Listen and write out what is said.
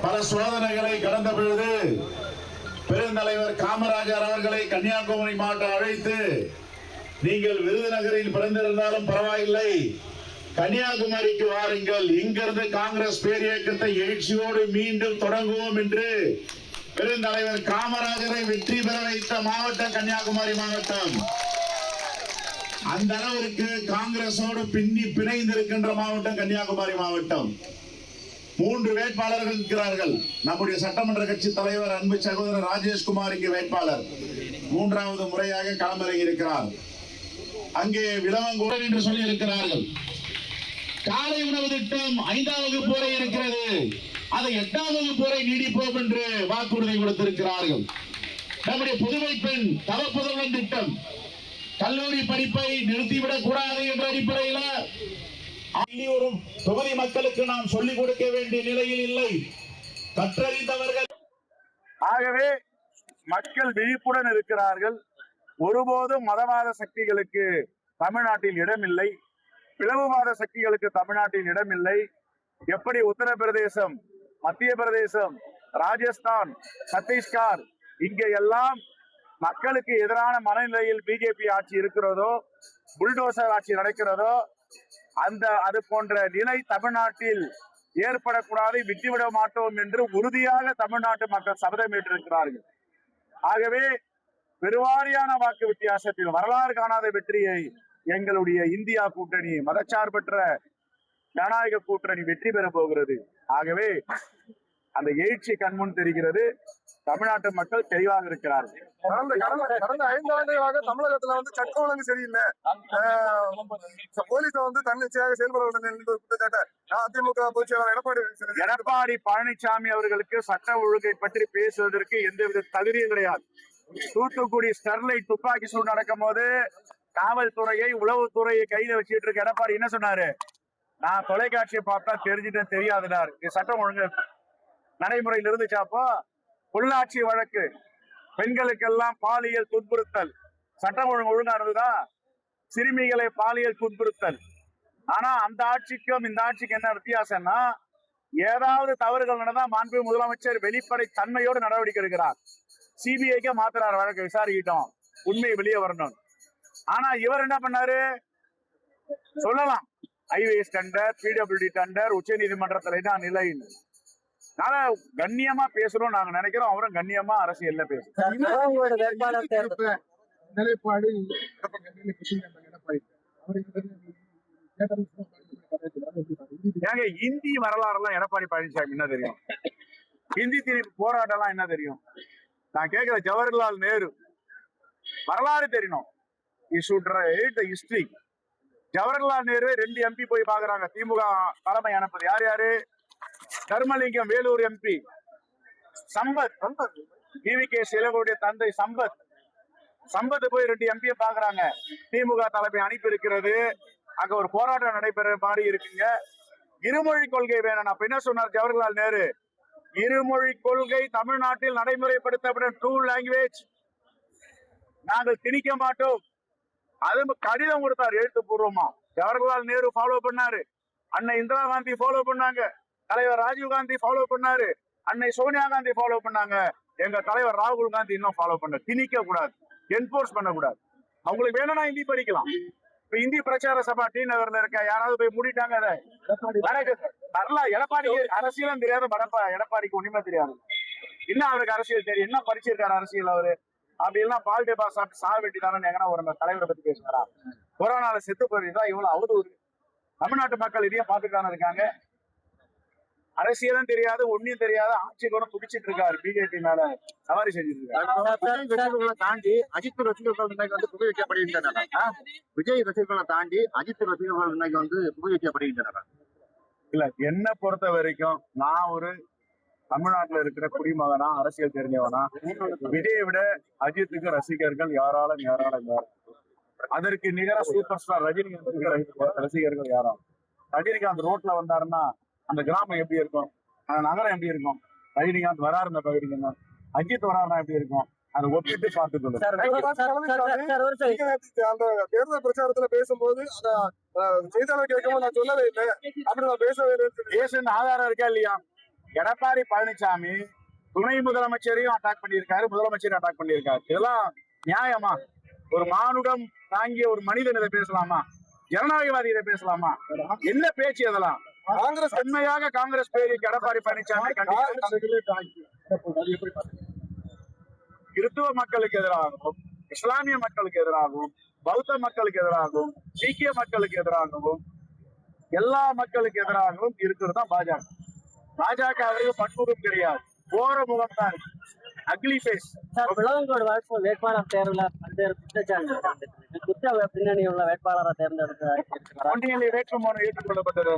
பல சோதனைகளை கடந்த பொழுது பெருந்தலைவர் காமராஜர் அவர்களை கன்னியாகுமரி மாவட்டம் அழைத்து, நீங்கள் விருதுநகரில் பிறந்திருந்தாலும் பரவாயில்லை, கன்னியாகுமரிக்கு வாருங்கள், இங்கிருந்து காங்கிரஸ் பேரியக்கத்தை எழுச்சியோடு மீண்டும் தொடங்குவோம் என்று பெருந்தலைவர் காமராஜரை வெற்றி பெற வைத்த மாவட்டம் கன்னியாகுமரி மாவட்டம். அந்த அளவிற்கு காங்கிரசோடு பிணைந்திருக்கின்ற மாவட்டம் கன்னியாகுமரி மாவட்டம். 3 வேட்பாளர்கள் இருக்கிறார்கள். நம்முடைய சட்டமன்ற கட்சி தலைவர் அன்பு சகோதரர் ராஜேஷ்குமார் இங்கே வேட்பாளர், 3வது முறையாக களமிறங்கி இருக்கிறார். அங்கே விளவங்கோடு என்று சொல்லி இருக்கிறார்கள். காலை உணவு திட்டம் 5ஆம் வகுப்பு வரை இருக்கிறது, அதை 8ஆம் வகுப்பு வரை நீடிப்போம் என்று வாக்குறுதி கொடுத்திருக்கிறார்கள். நம்முடைய புதுமை பெண் தவப்புதல்வன் திட்டம், கல்லூரி படிப்பை நிறுத்திவிடக் கூடாது என்ற அடிப்படையில் ஒரு தொகுதி மக்களுக்கு நாம் சொல்லிக் கொடுக்க வேண்டிய நிலையில் இல்லை, கற்றறிந்தவர்கள். ஆகவே மக்கள் விழிப்புடன் இருக்கிறார்கள். ஒருபோதும் மதவாத சக்திகளுக்கு தமிழ்நாட்டில் இடமில்லை, பிளவுவாத சக்திகளுக்கு தமிழ்நாட்டில் இடமில்லை. எப்படி உத்தரப்பிரதேசம், மத்திய பிரதேசம், ராஜஸ்தான், சத்தீஸ்கர் இங்கே எல்லாம் மக்களுக்கு எதிரான மனநிலையில் பிஜேபி ஆட்சி இருக்கிறதோ, புல்டோசர் ஆட்சி நடக்கிறதோ, அது போன்ற நிலை தமிழ்நாட்டில் ஏற்படக்கூடாது, விட்டுவிட மாட்டோம் என்று உறுதியாக தமிழ்நாட்டு மக்கள் சபதம் ஏற்றிருக்கிறார்கள். ஆகவே பெருவாரியான வாக்கு வித்தியாசத்தில் வரலாறு காணாத வெற்றியை எங்களுடைய இந்தியா கூட்டணி, மதச்சார்பற்ற ஜனநாயக கூட்டணி வெற்றி பெற போகிறது. ஆகவே அந்த எழுச்சி கண்முன் தெரிகிறது. தமிழ்நாட்டு மக்கள் தெளிவாக இருக்கிறார்கள். கடந்த 5 ஆண்டுகளாக தமிழகத்துல சட்ட ஒழுங்கு சரியில்லை, போலீஸ் தன்னிச்சையாக செயல்பட அதிமுக பொதுச் செயலாளர் எடப்பாடி பழனிசாமி அவர்களுக்கு சட்ட ஒழுங்கை பற்றி பேசுவதற்கு எந்தவித தகுதியும் கிடையாது. தூத்துக்குடி ஸ்டெர்லைட் துப்பாக்கி சூடு நடக்கும் போது காவல்துறையை, உளவுத்துறையை கையில வச்சுட்டு இருக்க எடப்பாடி என்ன சொன்னாரு? நான் தொலைக்காட்சியை பார்த்தா தெரிஞ்சுட்டேன், தெரியாதுனாரு. இது சட்டம் ஒழுங்கு நடைமுறையில் இருந்துச்சாப்போ? உள்ளாட்சி வழக்கு, பெண்களுக்கெல்லாம் பாலியல் துன்புறுத்தல், சட்டம் ஒழுங்கா இருந்ததா? சிறுமிகளை பாலியல் துன்புறுத்தல். ஆனா அந்த ஆட்சிக்கும் இந்த ஆட்சிக்கு என்ன வித்தியாசம்னா, ஏதாவது தவறுகள் நடந்தா மாண்பு முதலமைச்சர் வெளிப்படை தன்மையோடு நடவடிக்கை எடுக்கிறார். சிபிஐக்கு மாத்திரார், வழக்கு விசாரிக்கிட்டோம், உண்மை வெளியே வரணும். ஆனா இவர் என்ன பண்ணாரு? சொல்லலாம், ஐஏஎஸ் டெண்டர், பிடபிள்யூடி டெண்டர், உச்ச நீதிமன்றத்துல தான் நிலை. கண்ணியமா பேசுறோம் நாங்க நினைக்கிறோம், அவரும் கண்ணியமா அரசியல்ல பேசுறோம். நிலைப்பாடு ஏங்க இந்தி வரலாறு எல்லாம் எடப்பாடி பழனிசாமி என்ன தெரியும்? இந்தி திணிப்பு போராட்டம் எல்லாம் என்ன தெரியும்? நான் கேட்கிற ஜவஹர்லால் நேரு வரலாறு தெரியணும். ஹிஸ்டரி. ஜவஹர்லால் நேரு 2 எம்பி போய் பாக்குறாங்க. திமுக தலைமை அனுப்புது யார் யாரு? தர்மலிங்கம் வேலூர் எம்பி, சம்பத், டிவிகே சிலவுடைய தந்தை சம்பத் போய் 2 எம்பியை பாக்குறாங்க. திமுக தலைமை அனுப்பி இருக்கிறது. அங்க ஒரு போராட்டம் நடைபெற மாதிரி இருக்குங்க. இருமொழி கொள்கை வேணும். அப்ப என்ன சொன்னார் ஜவஹர்லால் நேரு? இருமொழி கொள்கை தமிழ்நாட்டில் நடைமுறைப்படுத்தப்பட்ட ட்ரூ லாங்குவேஜ், நாங்கள் திணிக்க மாட்டோம். அது கடிதம் கொடுத்தார் எழுத்துப்பூர்வமா. ஜவஹர்லால் நேரு ஃபாலோ பண்ணாரு, அன்னை இந்திரா காந்தி ஃபாலோ பண்ணாங்க, தலைவர் ராஜீவ் காந்தி ஃபாலோ பண்ணாரு, அன்னை சோனியா காந்தி ஃபாலோ பண்ணாங்க, எங்க தலைவர் ராகுல் காந்தி இன்னும் ஃபாலோ பண்ண. திணிக்க கூடாது, என்போர்ஸ் பண்ணக்கூடாது. அவங்களுக்கு வேணும்னா ஹிந்தி படிக்கலாம். இப்ப இந்தி பிரச்சார சபா டி நகர்ல இருக்க யாராவது போய் மூடிட்டாங்க. அதை எடப்பாடி அரசியலும் தெரியாது, எடப்பாடிக்கு ஒண்ணுமே தெரியாது. என்ன அவருக்கு அரசியல் தெரியும்? என்ன படிச்சிருக்காரு அரசியல் அவரு? அப்படி எல்லாம் பால் டேபா சாப்பிட்டு சாக வேண்டிதானு எங்கன்னா ஒரு தலைவரை பத்தி பேசுறாரா? கொரோனால செத்து போயிருந்தா இவ்வளவு அவதூறு. தமிழ்நாட்டு மக்கள் இதையும் பார்த்துட்டு இருக்காங்க. அரசியலும் தெரியாது, ஒன்னும் தெரியாது, ஆட்சி கூட துடிச்சிட்டு இருக்காரு. பிஜேபி மேல சவாரி செஞ்சுட்டு இருக்காரு. தாண்டி அஜித் ரசிகர்கள் இன்னைக்கு புகை வைக்கப்படுகின்றனர். விஜய் ரசிகர்களை தாண்டி அஜித் ரசிகர்கள் இன்னைக்கு புகை வைக்கப்படுகின்றனர். இல்ல, என்ன பொறுத்த வரைக்கும் நான் ஒரு தமிழ்நாட்டுல இருக்கிற குடிமகனா, அரசியல் தெரிஞ்சவனா, விஜயை விட அஜித்துக்கு ரசிகர்கள் யாராலும் அதற்கு நிகர சூப்பர் ஸ்டார் ரஜினிகாந்த் ரசிகர்கள் யாராலும். ரஜினிகாந்த் ரோட்ல வந்தாருன்னா அந்த கிராமம் எப்படி இருக்கும், அந்த நகரம் எப்படி இருக்கும்? ரஜினிகாந்த் வராரு இந்த பகுதிக்கு, அஜித் வராருன்னா எப்படி இருக்கும்? அதை ஒப்பிட்டு பார்த்துக்கொள்ளும். அந்த தேர்தல் பிரச்சாரத்துல பேசும்போது செய்தியாளர் கேட்கும்போது நான் சொல்லவே இல்லை, அப்படி நான் பேசவே இல்லை. பேசுன்னு ஆதாரம் இருக்கா இல்லையா? எடப்பாடி பழனிசாமி துணை முதலமைச்சரையும் அட்டாக் பண்ணியிருக்காரு, முதலமைச்சரையும் அட்டாக் பண்ணியிருக்காரு. இதெல்லாம் நியாயமா? ஒரு மானுடம் தாங்கிய ஒரு மனிதன் இதை பேசலாமா? ஜனநாயகவாதி இதை பேசலாமா? என்ன பேச்சு இதெல்லாம்? காங்கிரஸ் உண்மையாக காங்கிரஸ் பேருக்கு எடப்பாடி பழனிசாமி கிறிஸ்துவ மக்களுக்கு எதிராகவும், இஸ்லாமிய மக்களுக்கு எதிராகவும், பௌத்த மக்களுக்கு எதிராகவும், சீக்கிய மக்களுக்கு எதிராகவும், எல்லா மக்களுக்கு எதிராகவும் இருக்கிறது தான் பாஜக. பாஜகவுக்கு பன்முகம் கிடையாது, போற முகம் தான் இருக்கு. Ugly face. விளவங்கோடு வேட்பாளர் தேர்வுல பல்வேறு குற்ற பின்னணி உள்ள வேட்பாளரை தேர்ந்தெடுக்க வேட்புமனு ஏற்றுக்கொள்ளப்பட்டது.